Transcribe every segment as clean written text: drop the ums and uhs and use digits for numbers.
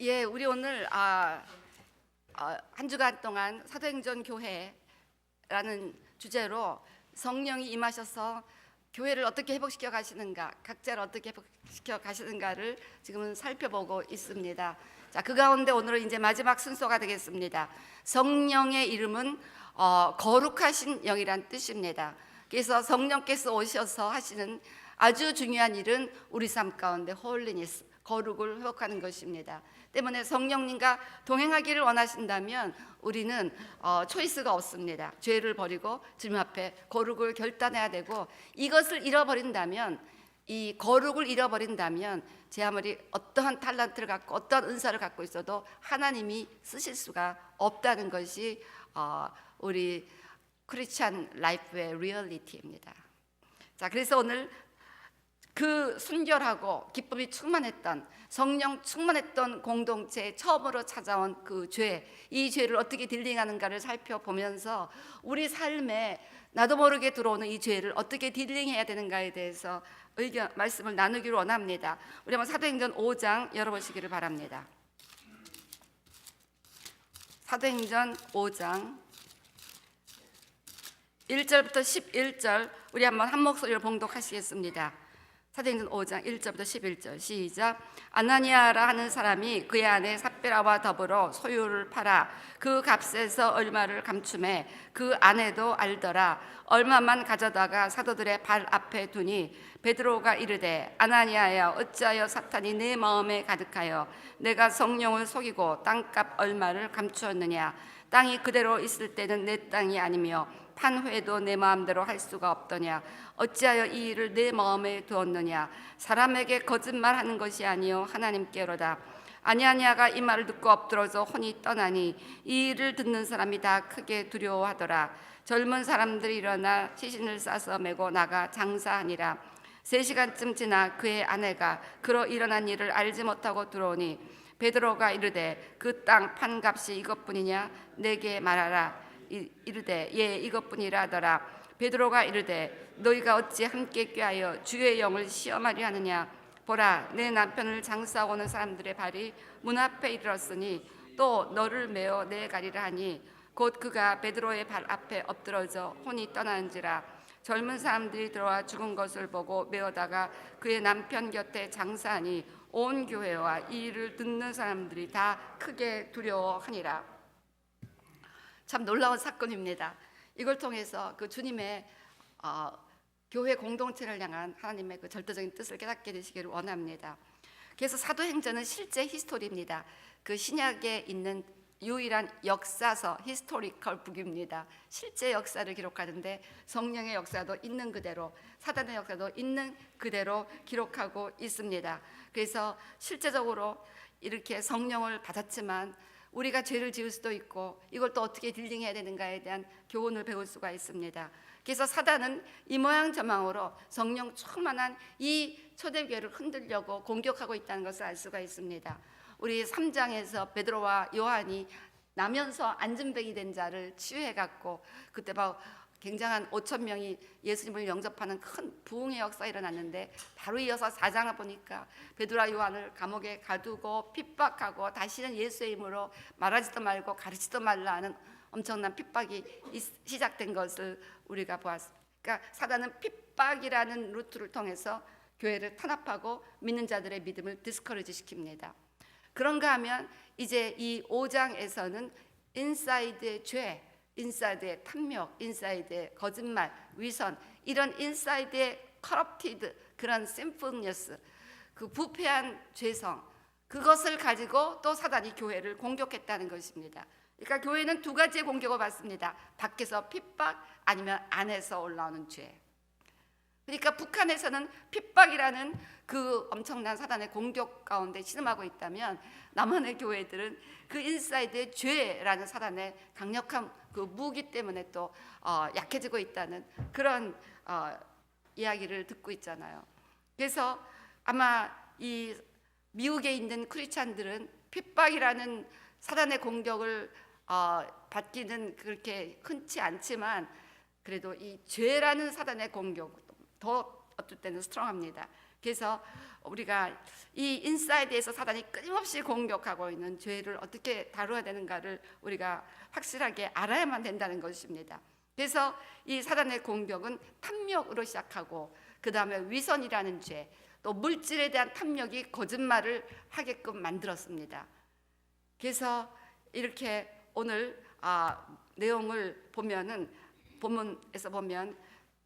예, 우리 오늘 한 주간 동안 사도행전 교회라는 주제로 성령이 임하셔서 교회를 어떻게 회복시켜 가시는가, 각자를 어떻게 회복시켜 가시는가를 지금은 살펴보고 있습니다. 자, 그 가운데 오늘은 이제 마지막 순서가 되겠습니다. 성령의 이름은 거룩하신 영이란 뜻입니다. 그래서 성령께서 오셔서 하시는 아주 중요한 일은 우리 삶 가운데 홀리니스, 거룩을 회복하는 것입니다. 때문에 성령님과 동행하기를 원하신다면 우리는 초이스가 없습니다. 죄를 버리고 주님 앞에 거룩을 결단해야 되고, 이것을 잃어버린다면, 이 거룩을 잃어버린다면 제 아무리 어떠한 탤런트를 갖고 어떠한 은사를 갖고 있어도 하나님이 쓰실 수가 없다는 것이 우리 크리스찬 라이프의 리얼리티입니다. 자, 그래서 오늘 그 순결하고 기쁨이 충만했던, 성령 충만했던 공동체에 처음으로 찾아온 그 죄, 이 죄를 어떻게 딜링하는가를 살펴보면서 우리 삶에 나도 모르게 들어오는 이 죄를 어떻게 딜링해야 되는가에 대해서 말씀을 나누기를 원합니다. 우리 한번 사도행전 5장 열어보시기를 바랍니다. 사도행전 5장 1절부터 11절 우리 한번 한 목소리로 봉독하시겠습니다. 사도행전 5장 1절부터 11절 시작. 아나니아라 하는 사람이 그의 아내 삽비라와 더불어 소유를 팔아 그 값에서 얼마를 감추매 그 아내도 알더라. 얼마만 가져다가 사도들의 발 앞에 두니 베드로가 이르되 아나니아야, 어찌하여 사탄이 내 마음에 가득하여 내가 성령을 속이고 땅값 얼마를 감추었느냐. 땅이 그대로 있을 때는 내 땅이 아니며 판회도 내 마음대로 할 수가 없더냐. 어찌하여 이 일을 내 마음에 두었느냐. 사람에게 거짓말하는 것이 아니요 하나님께로다. 아나니아가 이 말을 듣고 엎드러져 혼이 떠나니 이 일을 듣는 사람이 다 크게 두려워하더라. 젊은 사람들이 일어나 시신을 싸서 메고 나가 장사하니라. 3시간쯤 지나 그의 아내가 그러 일어난 일을 알지 못하고 들어오니 베드로가 이르되 그 땅 판값이 이것뿐이냐. 내게 말하라. 이르되 예, 이것뿐이라 하더라. 베드로가 이르되 너희가 어찌 함께 꾀하여 주의 영을 시험하려 하느냐. 보라, 내 남편을 장사하고 오는 사람들의 발이 문 앞에 이르렀으니 또 너를 메어 내가리라 하니 곧 그가 베드로의 발 앞에 엎드러져 혼이 떠나는지라. 젊은 사람들이 들어와 죽은 것을 보고 메어다가 그의 남편 곁에 장사하니 온 교회와 이 일을 듣는 사람들이 다 크게 두려워하니라. 참 놀라운 사건입니다. 이걸 통해서 그 주님의 교회 공동체를 향한 하나님의 그 절대적인 뜻을 깨닫게 되시기를 원합니다. 그래서 사도행전은 실제 히스토리입니다. 그 신약에 있는 유일한 역사서, 히스토리컬 북입니다. 실제 역사를 기록하는데 성령의 역사도 있는 그대로, 사단의 역사도 있는 그대로 기록하고 있습니다. 그래서 실제적으로 이렇게 성령을 받았지만 우리가 죄를 지을 수도 있고 이걸 또 어떻게 딜링해야 되는가에 대한 교훈을 배울 수가 있습니다. 그래서 사단은 이 모양 저 모양으로 성령 충만한 이 초대교회를 흔들려고 공격하고 있다는 것을 알 수가 있습니다. 우리 3장에서 베드로와 요한이 나면서 안진뱅이 된 자를 치유해갖고 그때 막 굉장한 5,000명이 예수님을 영접하는 큰 부흥의 역사가 일어났는데, 바로 이어서 4장을 보니까 베드로와 요한을 감옥에 가두고 핍박하고 다시는 예수의 이름으로 말하지도 말고 가르치지도 말라 하는 엄청난 핍박이 시작된 것을 우리가 보았습니다. 그러니까 사단은 핍박이라는 루트를 통해서 교회를 탄압하고 믿는 자들의 믿음을 디스커리지 시킵니다. 그런가 하면 이제 이 5장에서는 인사이드의 죄, 인사이드의 탐욕, 인사이드의 거짓말, 위선, 이런 인사이드의 커럽티드, 그런 심플니스, 그 부패한 죄성, 그것을 가지고 또 사단이 교회를 공격했다는 것입니다. 그러니까 교회는 두 가지의 공격을 받습니다. 밖에서 핍박, 아니면 안에서 올라오는 죄. 그러니까 북한에서는 핍박이라는 그 엄청난 사단의 공격 가운데 신음하고 있다면, 남한의 교회들은 그 인사이드의 죄라는 사단의 강력한 그 무기 때문에 또 약해지고 있다는 그런 이야기를 듣고 있잖아요. 그래서 아마 이 미국에 있는 크리스찬들은 핍박이라는 사단의 공격을 받기는 그렇게 흔치 않지만, 그래도 이 죄라는 사단의 공격 더 어떨 때는 스트롱합니다. 그래서 우리가 이 인사이드에서 사단이 끊임없이 공격하고 있는 죄를 어떻게 다루어야 되는가를 우리가 확실하게 알아야만 된다는 것입니다. 그래서 이 사단의 공격은 탐욕으로 시작하고 그 다음에 위선이라는 죄, 또 물질에 대한 탐욕이 거짓말을 하게끔 만들었습니다. 그래서 이렇게 오늘 내용을 보면은 본문에서 보면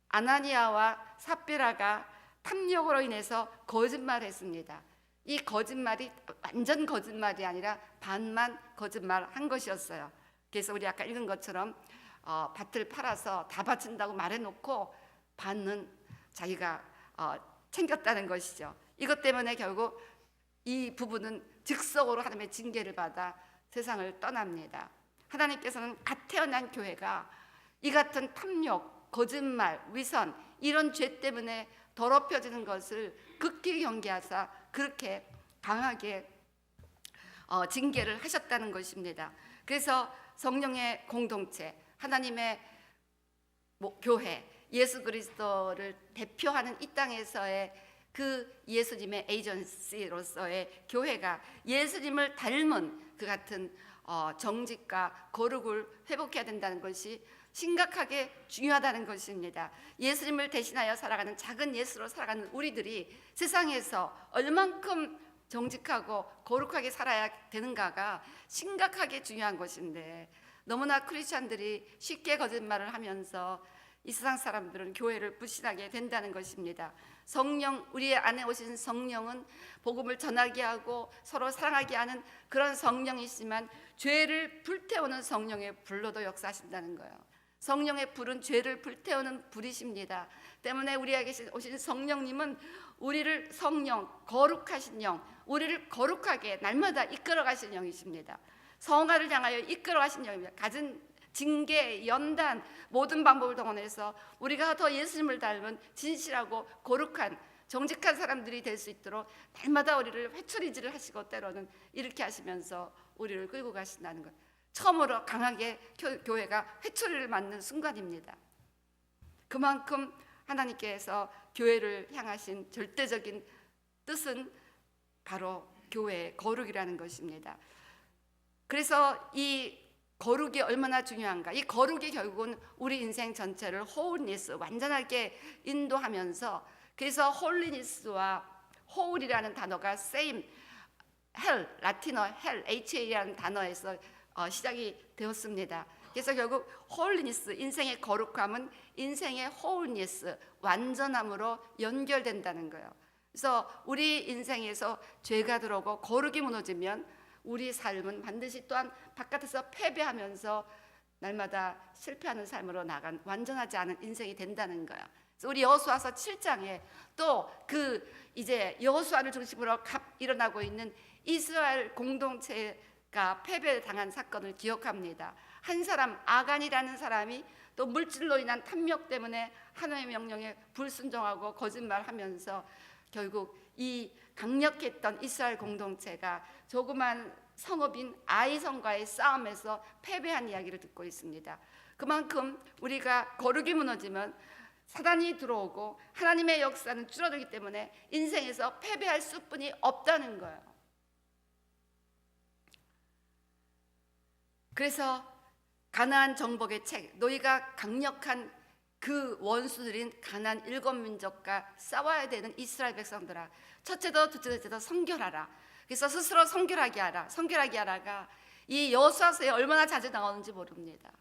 아나니아와 삽비라가 탐욕으로 인해서 거짓말했습니다. 이 거짓말이 완전 거짓말이 아니라 반만 거짓말한 것이었어요. 그래서 우리 아까 읽은 것처럼 밭을 팔아서 다 바친다고 말해놓고 반은 자기가 챙겼다는 것이죠. 이것 때문에 결국 이 부부는 즉석으로 하나님의 징계를 받아 세상을 떠납니다. 하나님께서는 갓 태어난 교회가 이 같은 탐욕, 거짓말, 위선 이런 죄 때문에 더럽혀지는 것을 극히 경계하사 그렇게 강하게 징계를 하셨다는 것입니다. 그래서 성령의 공동체, 하나님의 교회, 예수 그리스도를 대표하는 이 땅에서의 그 예수님의 에이전시로서의 교회가 예수님을 닮은 그 같은 정직과 거룩을 회복해야 된다는 것이 심각하게 중요하다는 것입니다. 예수님을 대신하여 살아가는 작은 예수로 살아가는 우리들이 세상에서 얼만큼 정직하고 거룩하게 살아야 되는가가 심각하게 중요한 것인데, 너무나 크리스찬들이 쉽게 거짓말을 하면서 이 세상 사람들은 교회를 불신하게 된다는 것입니다. 성령, 우리 안에 오신 성령은 복음을 전하게 하고 서로 사랑하게 하는 그런 성령이지만 죄를 불태우는 성령의 불로도 역사하신다는 거예요. 성령의 불은 죄를 불태우는 불이십니다. 때문에 우리에게 오신 성령님은 우리를 성령, 거룩하신 영, 우리를 거룩하게 날마다 이끌어 가신 영이십니다. 성화를 향하여 이끌어 가신 영입니다. 가진 징계, 연단, 모든 방법을 동원해서 우리가 더 예수님을 닮은 진실하고 거룩한 정직한 사람들이 될 수 있도록 날마다 우리를 회초리질을 하시고 때로는 이렇게 하시면서 우리를 끌고 가신다는 것. 처음으로 강하게 교회가 회초리를 맞는 순간입니다. 그만큼 하나님께서 교회를 향하신 절대적인 뜻은 바로 교회의 거룩이라는 것입니다. 그래서 이 거룩이 얼마나 중요한가. 이 거룩이 결국은 우리 인생 전체를 홀리니스, 완전하게 인도하면서, 그래서 홀리니스와 홀이라는 단어가 same, hell, 라틴어 hell, HA라는 단어에서 시작이 되었습니다. 그래서 결국 홀리니스, 인생의 거룩함은 인생의 홀리니스, 완전함으로 연결된다는 거예요. 그래서 우리 인생에서 죄가 들어오고 거룩이 무너지면 우리 삶은 반드시 또한 바깥에서 패배하면서 날마다 실패하는 삶으로 나간 완전하지 않은 인생이 된다는 거예요. 그래서 우리 여호수아서 7장에 또 그 이제 여호수아를 중심으로 일어나고 있는 이스라엘 공동체가 패배당한 사건을 기억합니다. 한 사람, 아간이라는 사람이 또 물질로 인한 탐욕 때문에 하나님의 명령에 불순종하고 거짓말하면서 결국 이 강력했던 이스라엘 공동체가 조그만 성읍인 아이성과의 싸움에서 패배한 이야기를 듣고 있습니다. 그만큼 우리가 거룩이 무너지면 사단이 들어오고 하나님의 역사는 줄어들기 때문에 인생에서 패배할 수뿐이 없다는 거예요. 그래서 가나안 정복의 책, 너희가 강력한 그 원수들인 가나안 7민족과 싸워야 되는 이스라엘 백성들아, 첫째도 둘째도 성결하라. 그래서 스스로 성결하게 하라. 성결하게 하라가 이 여호수아서에 얼마나 자주 나오는지 모릅니다.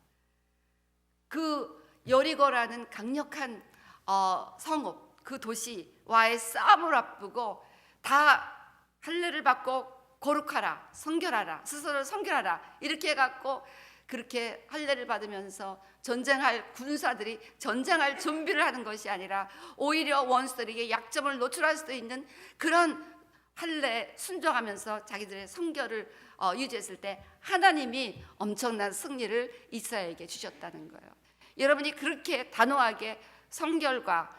그 여리고라는 강력한 성읍, 그 도시와의 싸움을 앞두고 다 할례를 받고 거룩하라, 성결하라, 스스로 성결하라 이렇게 해갖고 그렇게 할례를 받으면서 전쟁할 군사들이 전쟁할 준비를 하는 것이 아니라 오히려 원수들에게 약점을 노출할 수도 있는 그런 할례 순종하면서 자기들의 성결을 유지했을 때 하나님이 엄청난 승리를 이스라엘에게 주셨다는 거예요. 여러분이 그렇게 단호하게 성결과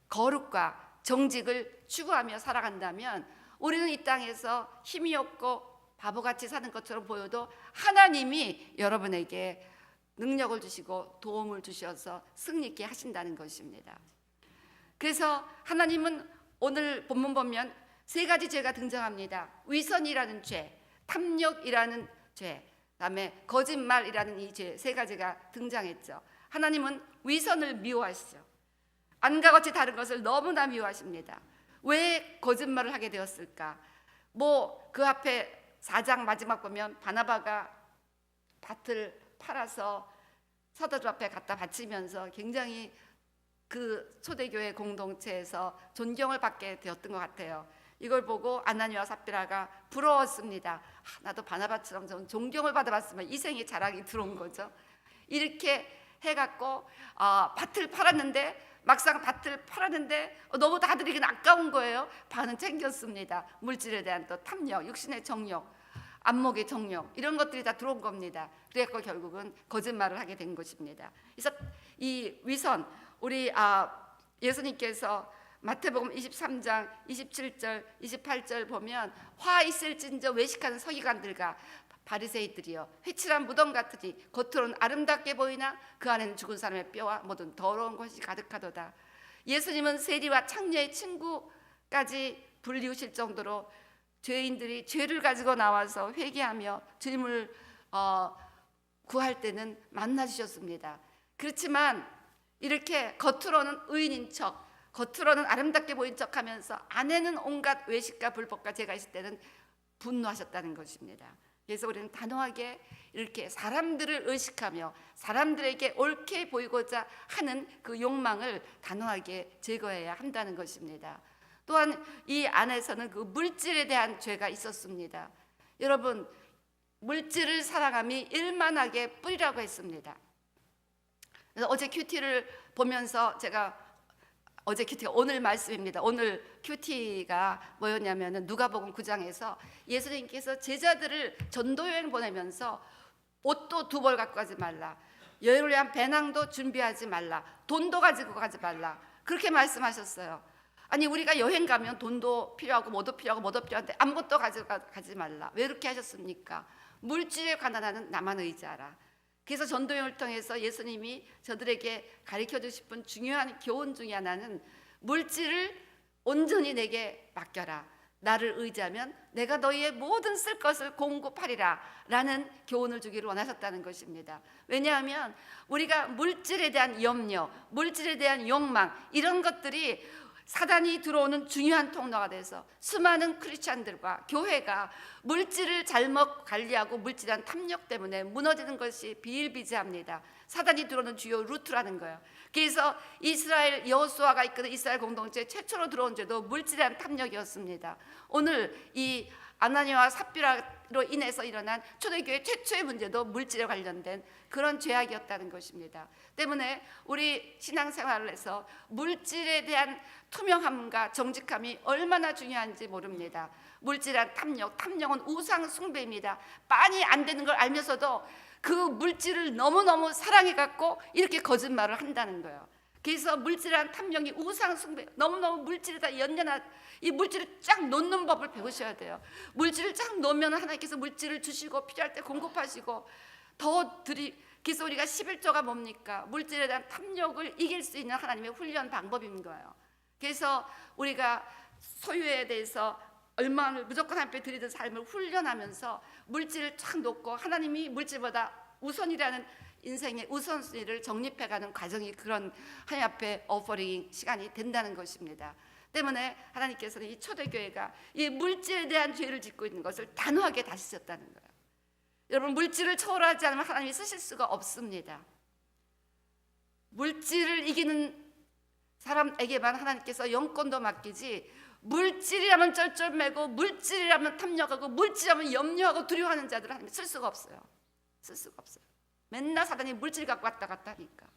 거룩과 정직을 추구하며 살아간다면 우리는 이 땅에서 힘이 없고 바보같이 사는 것처럼 보여도 하나님이 여러분에게 능력을 주시고 도움을 주셔서 승리 있게 하신다는 것입니다. 그래서 하나님은 오늘 본문 보면 세 가지 죄가 등장합니다. 위선이라는 죄, 탐욕이라는 죄, 그다음에 거짓말이라는 이 죄 세 가지가 등장했죠. 하나님은 위선을 미워하시죠. 안과 같이 다른 것을 너무나 미워하십니다. 왜 거짓말을 하게 되었을까? 뭐 그 앞에 4장 마지막 보면 바나바가 밭을 팔아서 사도들 앞에 갖다 바치면서 굉장히 그 초대교회 공동체에서 존경을 받게 되었던 것 같아요. 이걸 보고 아나니와 삽비라가 부러웠습니다. 나도 바나바처럼 좀 존경을 받아봤으면 이 생에 자랑이 들어온 거죠. 이렇게 해갖고 밭을 팔았는데 막상 밭을 팔았는데 너무 다들 이게 아까운 거예요. 반은 챙겼습니다. 물질에 대한 또 탐욕, 육신의 정욕, 안목의 정욕 이런 것들이 다 들어온 겁니다. 그래서 결국은 거짓말을 하게 된 것입니다. 그래서 이 위선 우리 예수님께서 마태복음 23장 27절 28절 보면 화 있을진저 외식하는 서기관들과 바리새이들이여 회칠한 무덤 같으니 겉으로는 아름답게 보이나 그 안에는 죽은 사람의 뼈와 모든 더러운 것이 가득하도다. 예수님은 세리와 창녀의 친구까지 불리우실 정도로 죄인들이 죄를 가지고 나와서 회개하며 주님을 구할 때는 만나주셨습니다. 그렇지만 이렇게 겉으로는 의인인 척, 겉으로는 아름답게 보인 척하면서 안에는 온갖 외식과 불법과 죄가 있을 때는 분노하셨다는 것입니다. 그래서 우리는 단호하게 이렇게 사람들을 의식하며 사람들에게 옳게 보이고자 하는 그 욕망을 단호하게 제거해야 한다는 것입니다. 또한 이 안에서는 그 물질에 대한 죄가 있었습니다. 여러분, 물질을 사랑함이 일만하게 뿌리라고 했습니다. 그래서 어제 큐티를 보면서 제가 어제 큐티가 오늘 말씀입니다. 오늘 큐티가 뭐였냐면은 누가복음 9장에서 예수님께서 제자들을 전도여행 보내면서 옷도 2벌 갖고 가지 말라, 여행을 위한 배낭도 준비하지 말라, 돈도 가지고 가지 말라, 그렇게 말씀하셨어요. 아니 우리가 여행 가면 돈도 필요하고 뭐도 필요한데 아무것도 가지 말라. 왜 이렇게 하셨습니까? 물질에 관한하는 나만 의지하라. 그래서 전도여행을 통해서 예수님이 저들에게 가르쳐 주신 중요한 교훈 중에 하나는 물질을 온전히 내게 맡겨라. 나를 의지하면 내가 너희의 모든 쓸 것을 공급하리라 라는 교훈을 주기를 원하셨다는 것입니다. 왜냐하면 우리가 물질에 대한 염려, 물질에 대한 욕망 이런 것들이 사단이 들어오는 중요한 통로가 돼서 수많은 크리스찬들과 교회가 물질을 잘못 관리하고 물질에 대한 탐욕 때문에 무너지는 것이 비일비재합니다. 사단이 들어오는 주요 루트라는 거예요. 그래서 이스라엘 여호수아가 이끄는 이스라엘 공동체 최초로 들어온 죄도 물질에 대한 탐욕이었습니다. 오늘 이 아나니아와 삽비라로 인해서 일어난 초대교회 최초의 문제도 물질에 관련된 그런 죄악이었다는 것입니다. 때문에 우리 신앙생활에서 물질에 대한 투명함과 정직함이 얼마나 중요한지 모릅니다. 물질한 탐욕은 우상 숭배입니다. 빤히 안 되는 걸 알면서도 그 물질을 너무너무 사랑해갖고 이렇게 거짓말을 한다는 거예요. 그래서 물질한 탐욕이 우상 숭배, 너무너무 물질에다 연연한 이 물질을 쫙 놓는 법을 배우셔야 돼요. 물질을 쫙 놓으면 하나님께서 물질을 주시고 필요할 때 공급하시고 더 그래서 우리가 11조가 뭡니까? 물질에 대한 탐욕을 이길 수 있는 하나님의 훈련 방법인 거예요. 그래서 우리가 소유에 대해서 얼마나 무조건 하나님 앞에 드리는 삶을 훈련하면서 물질을 쫙 놓고 하나님이 물질보다 우선이라는 인생의 우선순위를 정립해가는 과정이 그런 하나님 앞에 오퍼링 시간이 된다는 것입니다. 때문에 하나님께서는 이 초대교회가 이 물질에 대한 죄를 짓고 있는 것을 단호하게 다시셨다는 거예요. 여러분, 물질을 초월하지 않으면 하나님이 쓰실 수가 없습니다. 물질을 이기는 사람에게만 하나님께서 영권도 맡기지, 물질이라면 쩔쩔매고 물질이라면 탐욕하고 물질이라면 염려하고 두려워하는 자들은 하나님 쓸 수가 없어요. 쓸 수가 없어요. 맨날 사단이 물질 갖고 왔다 갔다 하니까.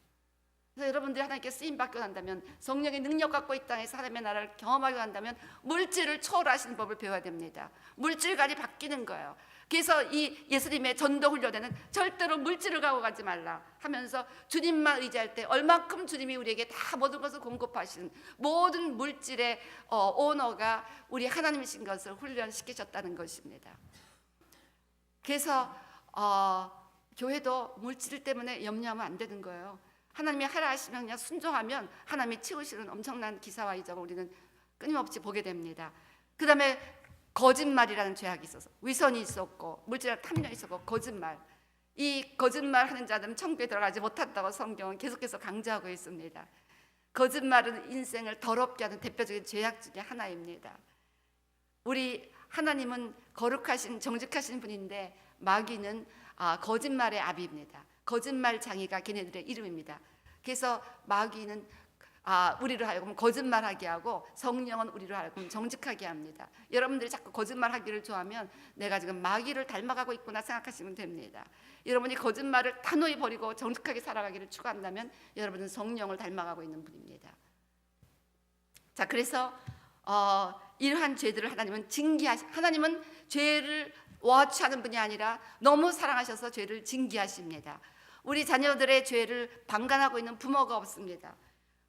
그래서 여러분들이 하나님께 쓰임받게 한다면, 성령의 능력 갖고 이 땅에서 하나님의 나라를 경험하게 한다면 물질을 초월하시는 법을 배워야 됩니다. 물질관이 바뀌는 거예요. 그래서 이 예수님의 전도 훈련에는 절대로 물질을 갖고 가지 말라 하면서 주님만 의지할 때 얼만큼 주님이 우리에게 다 모든 것을 공급하시는 모든 물질의 오너가 우리 하나님이신 것을 훈련시키셨다는 것입니다. 그래서 교회도 물질 때문에 염려하면 안 되는 거예요. 하나님이 하라 하시면 그냥 순종하면 하나님이 채우시는 엄청난 기사와 이적을 우리는 끊임없이 보게 됩니다. 그 다음에 거짓말이라는 죄악이 있어서 위선이 있었고 물질적 탐욕이 있었고 거짓말, 이 거짓말하는 자들은 천국에 들어가지 못한다고 성경은 계속해서 강조하고 있습니다. 거짓말은 인생을 더럽게 하는 대표적인 죄악 중에 하나입니다. 우리 하나님은 거룩하신 정직하신 분인데 마귀는 거짓말의 아비입니다. 거짓말장이가 걔네들의 이름입니다. 그래서 마귀는 우리를 하여금 거짓말하게 하고 성령은 우리를 하여금 정직하게 합니다. 여러분들이 자꾸 거짓말하기를 좋아하면 내가 지금 마귀를 닮아가고 있구나 생각하시면 됩니다. 여러분이 거짓말을 단호히 버리고 정직하게 살아가기를 추구한다면 여러분은 성령을 닮아가고 있는 분입니다. 자, 그래서 이러한 죄들을 하나님은 하나님은 죄를 워치하는 분이 아니라 너무 사랑하셔서 죄를 징계하십니다. 우리 자녀들의 죄를 방관하고 있는 부모가 없습니다.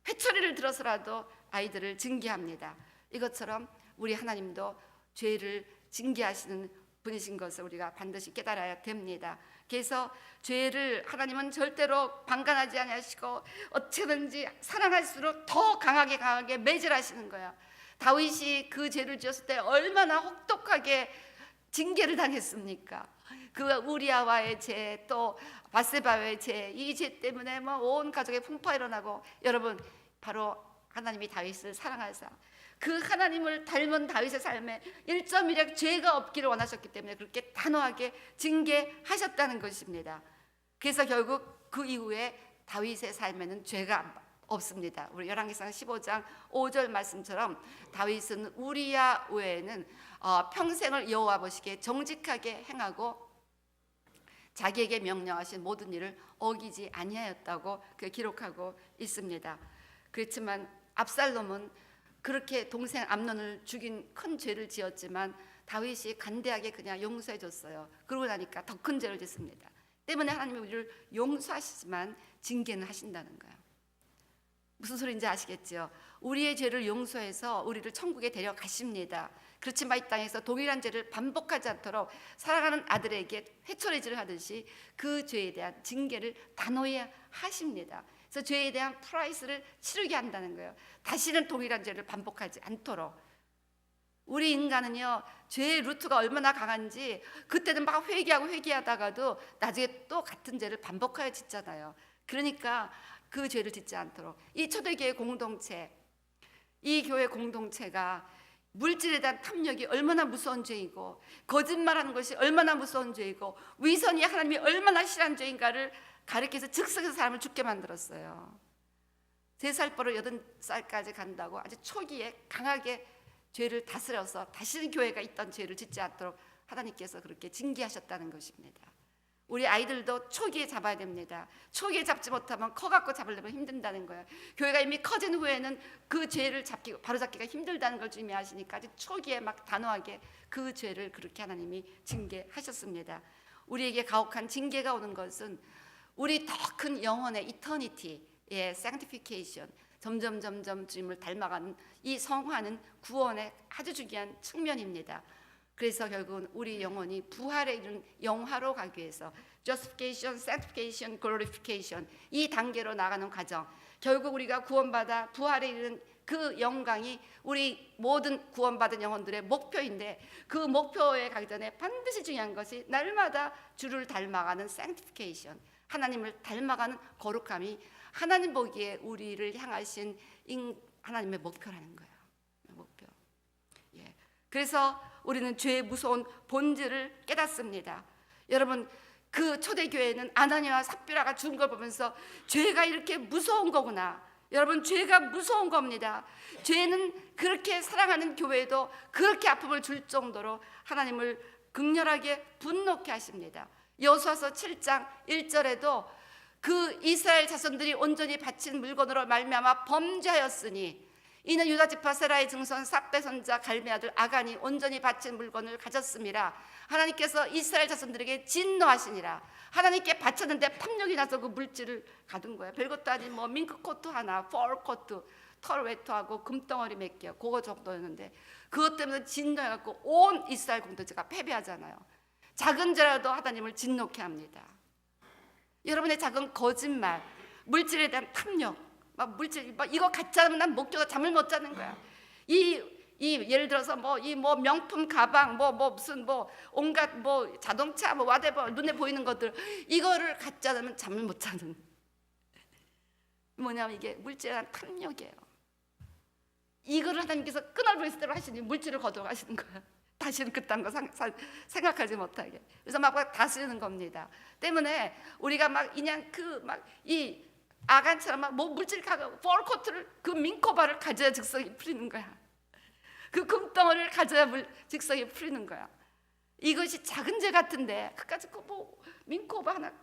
회초리를 들어서라도 아이들을 징계합니다. 이것처럼 우리 하나님도 죄를 징계하시는 분이신 것을 우리가 반드시 깨달아야 됩니다. 그래서 죄를 하나님은 절대로 방관하지 아니하시고 어떻게든지 사랑할수록 더 강하게 매질하시는 거야. 다윗이 그 죄를 지었을 때 얼마나 혹독하게 징계를 당했습니까? 그 우리아와의 죄, 또 바세바의 죄, 이 죄 때문에 온 가족의 풍파가 일어나고, 여러분 바로 하나님이 다윗을 사랑하사 그 하나님을 닮은 다윗의 삶에 1.1의 죄가 없기를 원하셨기 때문에 그렇게 단호하게 징계하셨다는 것입니다. 그래서 결국 그 이후에 다윗의 삶에는 죄가 없습니다. 우리 열왕기상 15장 5절 말씀처럼 다윗은 우리야 외에는 평생을 여호와 보시기에 정직하게 행하고 자기에게 명령하신 모든 일을 어기지 아니하였다고 기록하고 있습니다. 그렇지만 압살롬은 그렇게 동생 암논을 죽인 큰 죄를 지었지만 다윗이 간대하게 그냥 용서해 줬어요. 그러고 나니까 더 큰 죄를 짓습니다. 때문에 하나님이 우리를 용서하시지만 징계는 하신다는 거예요. 무슨 소리인지 아시겠죠? 우리의 죄를 용서해서 우리를 천국에 데려가십니다. 그렇지만 이 땅에서 동일한 죄를 반복하지 않도록 사랑하는 아들에게 회초리질을 하듯이 그 죄에 대한 징계를 단호히 하십니다. 그래서 죄에 대한 프라이스를 치르게 한다는 거예요. 다시는 동일한 죄를 반복하지 않도록. 우리 인간은요, 죄의 루트가 얼마나 강한지 그때는 막 회개하다가도 나중에 또 같은 죄를 반복하여 짓잖아요. 그러니까 그 죄를 짓지 않도록 이 초대교회 공동체, 이 교회 공동체가 물질에 대한 탐욕이 얼마나 무서운 죄이고 거짓말하는 것이 얼마나 무서운 죄이고 위선이 하나님이 얼마나 싫어하는 죄인가를 가르쳐서 즉석에서 사람을 죽게 만들었어요. 3살 버릇 8살까지 간다고 아주 초기에 강하게 죄를 다스려서 다시는 교회가 있던 죄를 짓지 않도록 하나님께서 그렇게 징계하셨다는 것입니다. 우리 아이들도 초기에 잡아야 됩니다. 초기에 잡지 못하면 커갖고 잡으려면 힘든다는 거예요. 교회가 이미 커진 후에는 그 죄를 바로잡기가 힘들다는 걸 주님이 아시니까 아주 초기에 막 단호하게 그 죄를 그렇게 하나님이 징계하셨습니다. 우리에게 가혹한 징계가 오는 것은 우리 더 큰 영혼의 이터니티의 sanctification, 점점 주님을 닮아가는 이 성화는 구원의 아주 중요한 측면입니다. 그래서 결국은 우리 영혼이 부활에 이른 영화로 가기 위해서 justification, sanctification, glorification 이 단계로 나가는 과정, 결국 우리가 구원받아 부활에 이른 그 영광이 우리 모든 구원받은 영혼들의 목표인데, 그 목표에 가기 전에 반드시 중요한 것이 날마다 주를 닮아가는 sanctification, 하나님을 닮아가는 거룩함이 하나님 보기에 우리를 향하신 하나님의 목표라는 거예요. 목표. 예. 그래서 우리는 죄의 무서운 본질을 깨닫습니다. 여러분, 그 초대교회는 아나니아와 삽비라가 죽은 걸 보면서 죄가 이렇게 무서운 거구나. 여러분, 죄가 무서운 겁니다. 죄는 그렇게 사랑하는 교회도 그렇게 아픔을 줄 정도로 하나님을 극렬하게 분노케 하십니다. 여호수아서 7장 1절에도 그 이스라엘 자손들이 온전히 바친 물건으로 말미암아 범죄하였으니 이는 유다 지파 세라의 증손 삽배 선자 갈미 아들 아간이 온전히 바친 물건을 가졌음이라. 하나님께서 이스라엘 자손들에게 진노하시니라. 하나님께 바쳤는데 탐욕이 나서 그 물질을 가둔 거예요. 별것도 아닌 밍크 코트 하나, 펄 코트, 털 외투하고 금덩어리 몇 개, 그거 정도였는데 그것 때문에 진노해갖고 온 이스라엘 공동체가 패배하잖아요. 작은 죄라도 하나님을 진노케 합니다. 여러분의 작은 거짓말, 물질에 대한 탐욕, 물질 이거 가짜 하면 난 목표가 잠을 못 자는 거야. 이 예를 들어서 뭐 명품 가방 무슨 온갖 자동차 whatever 눈에 보이는 것들, 이거를 갖지 않으면 잠을 못 자는, 뭐냐면 이게 물질한 탐욕이에요. 이거를 하나님께서 끊어버렸을 때로 하시니 물질을 거두어 가시는 거야. 다시는 그딴 거 생각하지 못하게. 그래서 막 다스리는 겁니다. 때문에 우리가 막 그냥 이 아간처럼 막 물질 가고 폴코트를, 그 민코바를 가져야 즉석이 풀리는 거야. 그 금덩어리를 가져야 즉석이 풀리는 거야. 이것이 작은 죄 같은데 그까짓 민코바 하나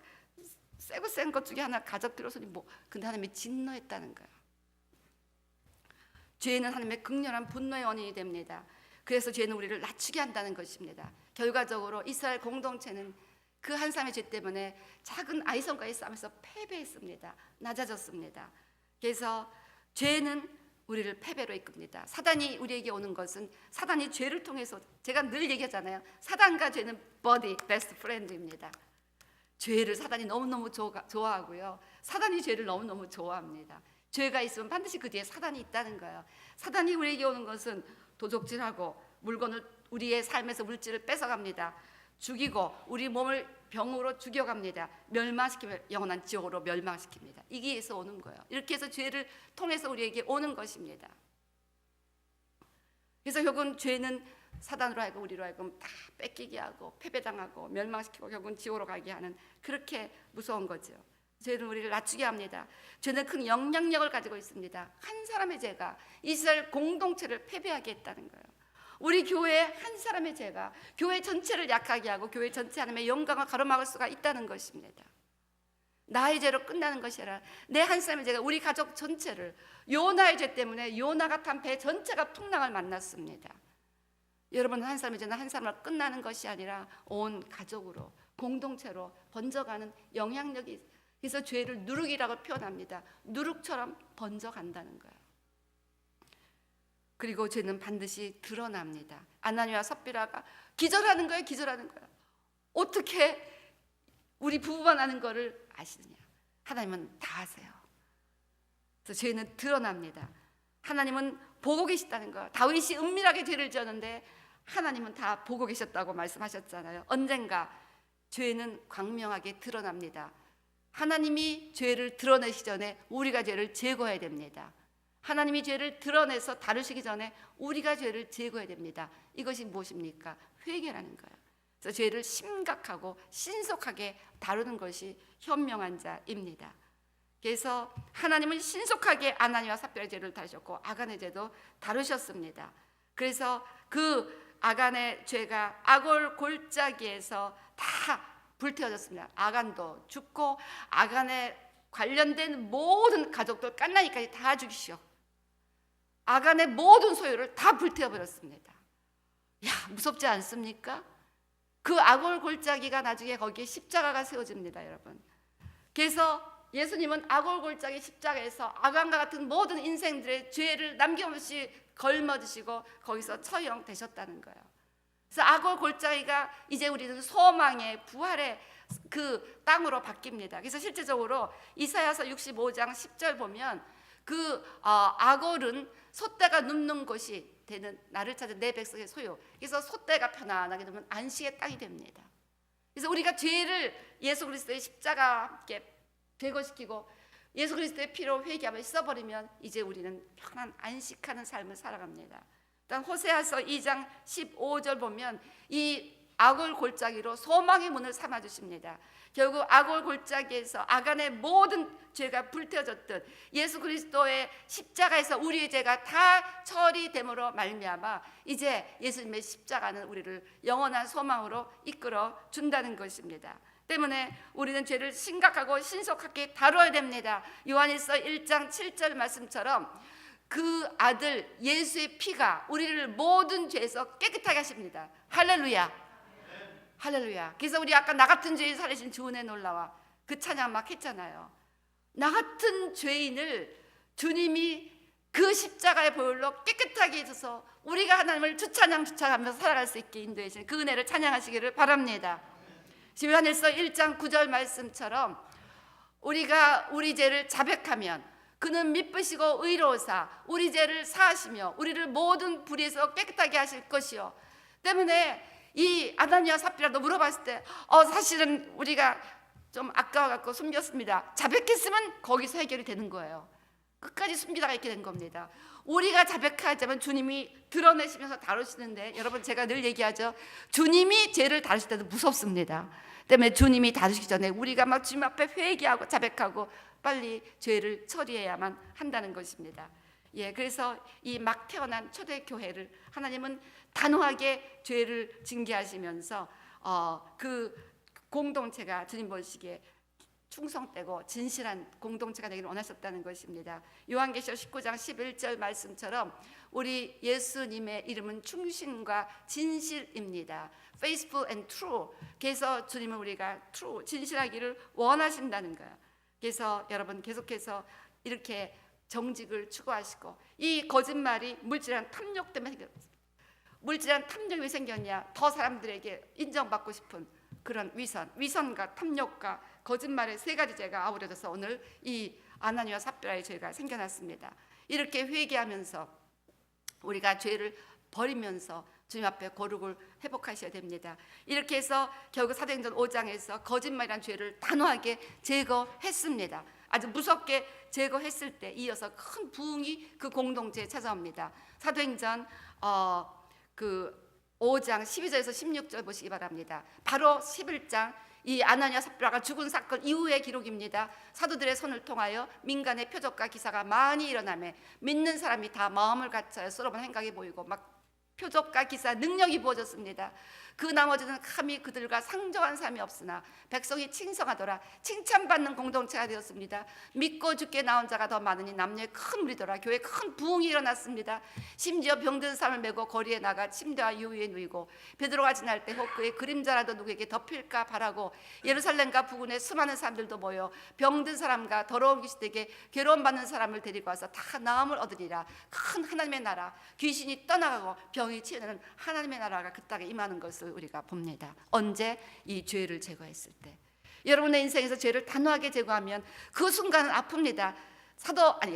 세고 센 것 중에 하나 가져들어서니 근데 하나님이 진노했다는 거야. 죄는 하나님의 극렬한 분노의 원인이 됩니다. 그래서 죄는 우리를 낮추게 한다는 것입니다. 결과적으로 이스라엘 공동체는 그 한 사람의 죄 때문에 작은 아이성과의 싸움에서 패배했습니다. 낮아졌습니다. 그래서 죄는 우리를 패배로 이끕니다. 사단이 우리에게 오는 것은, 사단이 죄를 통해서, 제가 늘 얘기하잖아요. 사단과 죄는 버디, 베스트 프렌드입니다. 죄를 사단이 너무너무 좋아하고요. 사단이 죄를 너무너무 좋아합니다. 죄가 있으면 반드시 그 뒤에 사단이 있다는 거예요. 사단이 우리에게 오는 것은 도적질하고 물건을, 우리의 삶에서 물질을 뺏어갑니다. 죽이고 우리 몸을 병으로 죽여갑니다. 멸망시키며 영원한 지옥으로 멸망시킵니다. 이게 에서 오는 거예요. 이렇게 해서 죄를 통해서 우리에게 오는 것입니다. 그래서 결국은 죄는 사단으로 하여금 우리로 하여금 다 뺏기게 하고 패배당하고 멸망시키고 결국은 지옥으로 가게 하는, 그렇게 무서운 거죠. 죄는 우리를 낮추게 합니다. 죄는 큰 영향력을 가지고 있습니다. 한 사람의 죄가 이스라엘 공동체를 패배하게 했다는 거예요. 우리 교회 한 사람의 죄가 교회 전체를 약하게 하고 교회 전체 하나님의 영광을 가로막을 수가 있다는 것입니다. 나의 죄로 끝나는 것이 아니라 내 한 사람의 죄가 우리 가족 전체를, 요나의 죄 때문에 요나가 탄 배 전체가 풍랑을 만났습니다. 여러분, 한 사람의 죄는 한 사람으로 끝나는 것이 아니라 온 가족으로, 공동체로 번져가는 영향력이 있습니다. 그래서 죄를 누룩이라고 표현합니다. 누룩처럼 번져간다는 거예요. 그리고 죄는 반드시 드러납니다. 아나니와 삽비라가 기절하는 거예요. 기절하는 거예요. 어떻게 우리 부부만 아는 거를 아시느냐? 하나님은 다 아세요. 그래서 죄는 드러납니다. 하나님은 보고 계시다는 거예요. 다윗이 은밀하게 죄를 지었는데 하나님은 다 보고 계셨다고 말씀하셨잖아요. 언젠가 죄는 광명하게 드러납니다. 하나님이 죄를 드러내시기 전에 우리가 죄를 제거해야 됩니다. 하나님이 죄를 드러내서 다루시기 전에 우리가 죄를 제거해야 됩니다. 이것이 무엇입니까? 회개라는 거예요. 그래서 죄를 심각하고 신속하게 다루는 것이 현명한 자입니다. 그래서 하나님은 신속하게 아나니와 삽비라의 죄를 다루셨고 아간의 죄도 다루셨습니다. 그래서 그 아간의 죄가 아골 골짜기에서 다 불태워졌습니다. 아간도 죽고 아간에 관련된 모든 가족들 깐나니까지 다 죽이시오. 아간의 모든 소유를 다 불태워버렸습니다. 야, 무섭지 않습니까? 그 아골 골짜기가 나중에 거기에 십자가가 세워집니다, 여러분. 그래서 예수님은 아골 골짜기 십자가에서 아간과 같은 모든 인생들의 죄를 남김없이 걸머지시고 거기서 처형되셨다는 거예요. 그래서 아골 골짜기가 이제 우리는 소망의 부활의 그 땅으로 바뀝니다. 그래서 실제적으로 이사야서 65장 10절 보면 그 아골은 솥대가 눕는 곳이 되는 나를 찾은 내 백성의 소유. 그래서 솥대가 편안하게 되면 안식의 땅이 됩니다. 그래서 우리가 죄를 예수 그리스도의 십자가와 함께 제거시키고 예수 그리스도의 피로 회개하며 씻어버리면 이제 우리는 편안 안식하는 삶을 살아갑니다. 일단 호세아서 2장 15절 보면 이 아골 골짜기로 소망의 문을 삼아 주십니다. 결국 아골 골짜기에서 아간의 모든 죄가 불태워졌듯 예수 그리스도의 십자가에서 우리의 죄가 다 처리됨으로 말미암아 이제 예수님의 십자가는 우리를 영원한 소망으로 이끌어 준다는 것입니다. 때문에 우리는 죄를 심각하고 신속하게 다뤄야 됩니다. 요한일서 1장 7절 말씀처럼 그 아들 예수의 피가 우리를 모든 죄에서 깨끗하게 하십니다. 할렐루야. 할렐루야. 그래서 우리 아까 나 같은 죄인 살리신 주 은혜 놀라와 그 찬양 막 했잖아요. 나 같은 죄인을 주님이 그 십자가의 보혈로 깨끗하게 해줘서 우리가 하나님을 주찬양하면서 살아갈 수 있게 인도해 주신 그 은혜를 찬양하시기를 바랍니다. 요한일서 1장 9절 말씀처럼 우리가 우리 죄를 자백하면 그는 미쁘시고 의로우사 우리 죄를 사하시며 우리를 모든 불의에서 깨끗하게 하실 것이요. 때문에 이 아나니아 삽비라도 물어봤을 때 사실은 우리가 좀 아까워갖고 숨겼습니다. 자백했으면 거기서 해결이 되는 거예요. 끝까지 숨기다가 이렇게 된 겁니다. 우리가 자백하자면 주님이 드러내시면서 다루시는데, 여러분 제가 늘 얘기하죠. 주님이 죄를 다루실 때도 무섭습니다. 때문에 주님이 다루시기 전에 우리가 막 주님 앞에 회개하고 자백하고 빨리 죄를 처리해야만 한다는 것입니다. 그래서 이 막 태어난 초대교회를 하나님은 단호하게 죄를 징계하시면서 그 공동체가 주님 보시기에 충성되고 진실한 공동체가 되기를 원하셨다는 것입니다. 요한계시록 19장 11절 말씀처럼 우리 예수님의 이름은 충신과 진실입니다. Faithful and true. 그래서 주님은 우리가 true, 진실하기를 원하신다는 거예요. 그래서 여러분 계속해서 이렇게 정직을 추구하시고, 이 거짓말이 물질한 탐욕 때문에 생겼어요. 물질한 탐욕이 왜 생겼냐? 더 사람들에게 인정받고 싶은 그런 위선과 탐욕과 거짓말의 세 가지 죄가 아우러져서 오늘 이 아나니아와 삽비라의 죄가 생겨났습니다. 이렇게 회개하면서 우리가 죄를 버리면서 주님 앞에 거룩을 회복하셔야 됩니다. 이렇게 해서 결국 사도행전 5장에서 거짓말이라는 죄를 단호하게 제거했습니다. 아주 무섭게 제거했을 때 이어서 큰 부흥이 그 공동체에 찾아옵니다. 사도행전 5장 12절에서 16절 보시기 바랍니다. 바로 11장 이 아나니아 삽비라가 죽은 사건 이후의 기록입니다. 사도들의 손을 통하여 민간의 표적과 기사가 많이 일어나며 믿는 사람이 다 마음을 갖춰요. 서로만 행각해 보이고 막 표적과 기사 능력이 부어졌습니다. 그 나머지는 감히 그들과 상종한 사람이 없으나 백성이 칭송하더라. 칭찬받는 공동체가 되었습니다. 믿고 죽게 나온 자가 더 많으니 남녀의 큰 무리더라. 교회에 큰 부흥이 일어났습니다. 심지어 병든 사람을 메고 거리에 나가 침대와 유위에 누이고 베드로가 지날 때 혹 그의 그림자라도 누구에게 덮일까 바라고 예루살렘과 부근에 수많은 사람들도 모여 병든 사람과 더러운 귀신에게 괴로움받는 사람을 데리고 와서 다 나음을 얻으리라. 큰 하나님의 나라, 귀신이 떠나가고 병이 치유되는 하나님의 나라가 그 땅에 임하는 것을 우리가 봅니다. 언제? 이 죄를 제거했을 때. 여러분의 인생에서 죄를 단호하게 제거하면 그 순간은 아픕니다.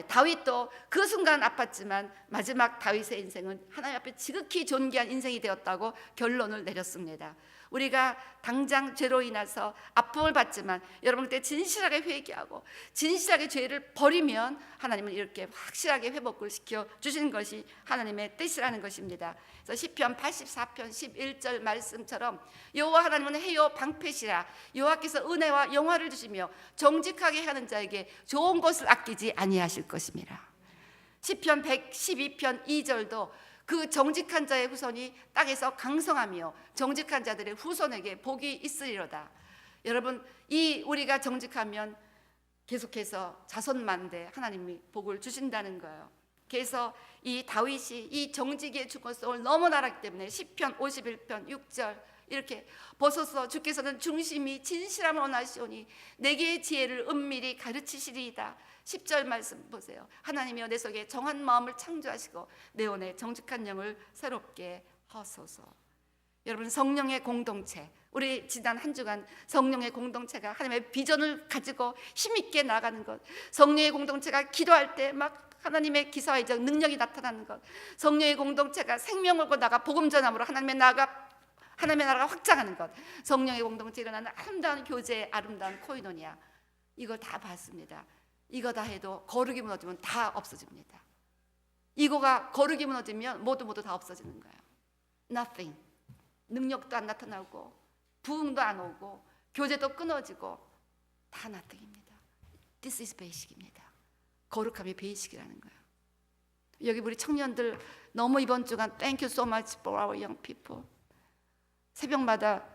다윗도 그 순간은 아팠지만 마지막 다윗의 인생은 하나님 앞에 지극히 존귀한 인생이 되었다고 결론을 내렸습니다. 우리가 당장 죄로 인해서 아픔을 받지만 여러분 그때 진실하게 회개하고 진실하게 죄를 버리면 하나님은 이렇게 확실하게 회복을 시켜 주시는 것이 하나님의 뜻이라는 것입니다. 그래서 시편 84편 11절 말씀처럼 여호와 하나님은 해요 방패시라. 여호와께서 은혜와 영화를 주시며 정직하게 하는 자에게 좋은 것을 아끼지 아니하실 것입니다. 시편 112편 2절도 그 정직한 자의 후손이 땅에서 강성하며 정직한 자들의 후손에게 복이 있으리로다. 여러분 우리가 정직하면 계속해서 자손만대 하나님이 복을 주신다는 거예요. 그래서 이 다윗이 이 정직의 주권성을 너무나 알았기 때문에 시편 51편 6절 이렇게 보소서 주께서는 중심이 진실함을 원하시오니 내게 지혜를 은밀히 가르치시리이다. 10절 말씀 보세요. 하나님이여 내 속에 정한 마음을 창조하시고 내 혼에 정직한 영을 새롭게 하소서. 여러분 성령의 공동체, 우리 지난 한 주간 성령의 공동체가 하나님의 비전을 가지고 힘있게 나가는 것, 성령의 공동체가 기도할 때 막 하나님의 기사와 이적 능력이 나타나는 것, 성령의 공동체가 생명을 걸고 나가 복음 전함으로 하나님의 나라가 확장하는 것, 성령의 공동체에 일어나는 아름다운 교제, 아름다운 코이노니아, 이걸 다 봤습니다. 이거 다 해도 거룩이 무너지면 다 없어집니다. 이거가 거룩이 무너지면 모두 다 없어지는 거예요. Nothing. 능력도 안 나타나고 부흥도 안 오고 교제도 끊어지고 다 nothing입니다. This is basic입니다. 거룩함이 베이직이라는 거예요. 여기 우리 청년들 너무 이번 주간 Thank you so much for our young people. 새벽마다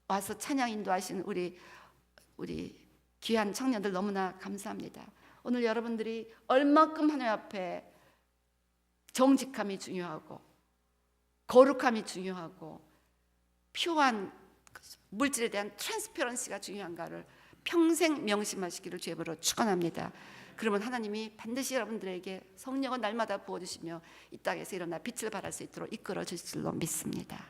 와서 찬양 인도하시는 우리 귀한 청년들 너무나 감사합니다. 오늘 여러분들이 얼마큼 하나님 앞에 정직함이 중요하고 거룩함이 중요하고 퓨어한 물질에 대한 트랜스퍼런시가 중요한가를 평생 명심하시기를 주의로 축원합니다. 그러면 하나님이 반드시 여러분들에게 성령을 날마다 부어주시며 이 땅에서 일어나 빛을 발할 수 있도록 이끌어 주실 줄로 믿습니다.